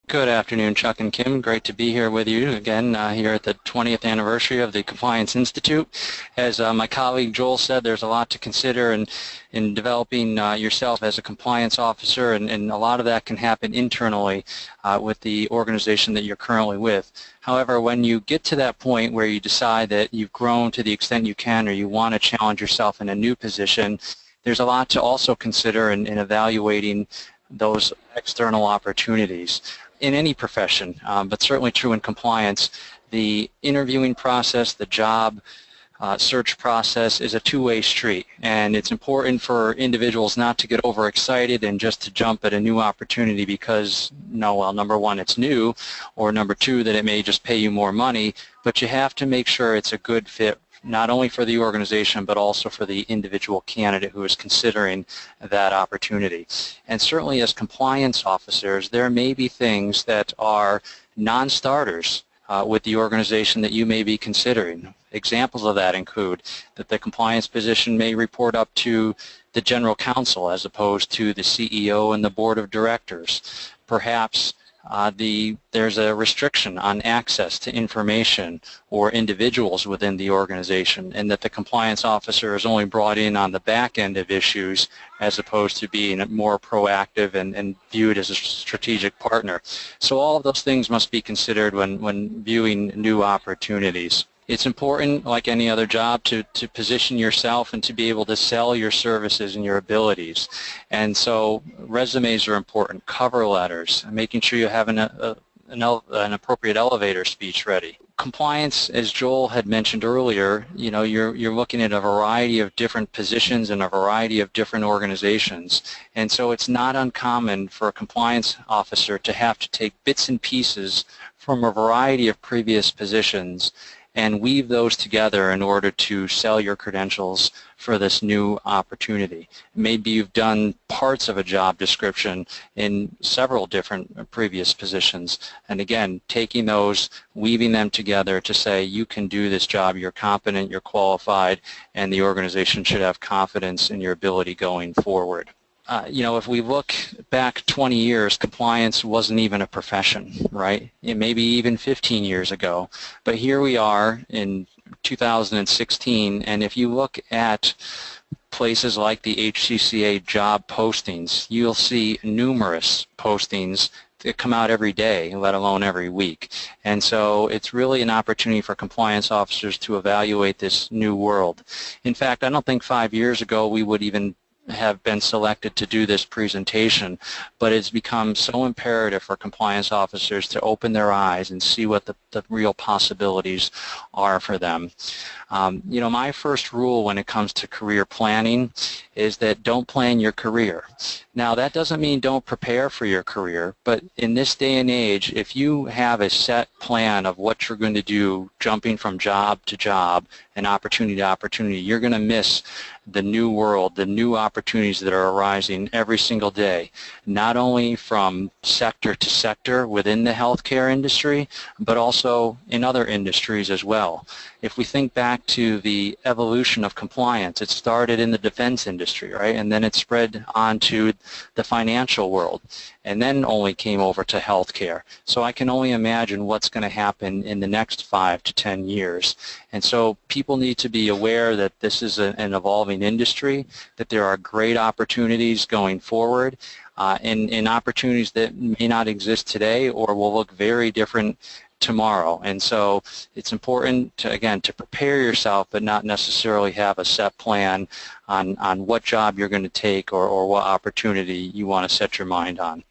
Good afternoon, Chuck and Kim. Great to be here with you again here at the 20th anniversary of the Compliance Institute. As my colleague Joel said, there's a lot to consider in developing yourself as a compliance officer, and a lot of that can happen internally with the organization that you're currently with. However, when you get to that point where you decide that you've grown to the extent you can, or you want to challenge yourself in a new position, there's a lot to also consider in evaluating those external opportunities in any profession, but certainly true in compliance. The interviewing process, the job search process is a two-way street, and it's important for individuals not to get overexcited and just to jump at a new opportunity because, no, well, number one, it's new, or number two, that it may just pay you more money, but you have to make sure it's a good fit not only for the organization but also for the individual candidate who is considering that opportunity. And certainly as compliance officers, there may be things that are non-starters with the organization that you may be considering. Examples of that include that the compliance position may report up to the general counsel as opposed to the CEO and the board of directors. Perhaps there's a restriction on access to information or individuals within the organization, and that the compliance officer is only brought in on the back end of issues as opposed to being more proactive and viewed as a strategic partner. So all of those things must be considered when viewing new opportunities. It's important, like any other job, to position yourself and to be able to sell your services and your abilities. And so resumes are important, cover letters, making sure you have an appropriate elevator speech ready. Compliance, as Joel had mentioned earlier, you're looking at a variety of different positions in a variety of different organizations. And so it's not uncommon for a compliance officer to have to take bits and pieces from a variety of previous positions and weave those together in order to sell your credentials for this new opportunity. Maybe you've done parts of a job description in several different previous positions, and again, taking those, weaving them together to say you can do this job, you're competent, you're qualified, and the organization should have confidence in your ability going forward. If we look back 20 years, compliance wasn't even a profession, right? Maybe even 15 years ago. But here we are in 2016, and if you look at places like the HCCA job postings, you'll see numerous postings that come out every day, let alone every week. And so it's really an opportunity for compliance officers to evaluate this new world. In fact, I don't think 5 years ago we would even have been selected to do this presentation, but it's become so imperative for compliance officers to open their eyes and see what the real possibilities are for them. My first rule when it comes to career planning is that don't plan your career. Now, that doesn't mean don't prepare for your career, but in this day and age, if you have a set plan of what you're going to do jumping from job to job and opportunity to opportunity, you're going to miss the new world, the new opportunities that are arising every single day, not only from sector to sector within the healthcare industry, but also in other industries as well. If we think back to the evolution of compliance, it started in the defense industry, right? And then it spread onto the financial world, and then only came over to healthcare. So I can only imagine what's going to happen in the next 5 to 10 years. And so people need to be aware that this is an evolving industry, that there are great opportunities going forward, and opportunities that may not exist today or will look very different tomorrow. And so it's important to, again, to prepare yourself but not necessarily have a set plan on what job you're going to take or what opportunity you want to set your mind on.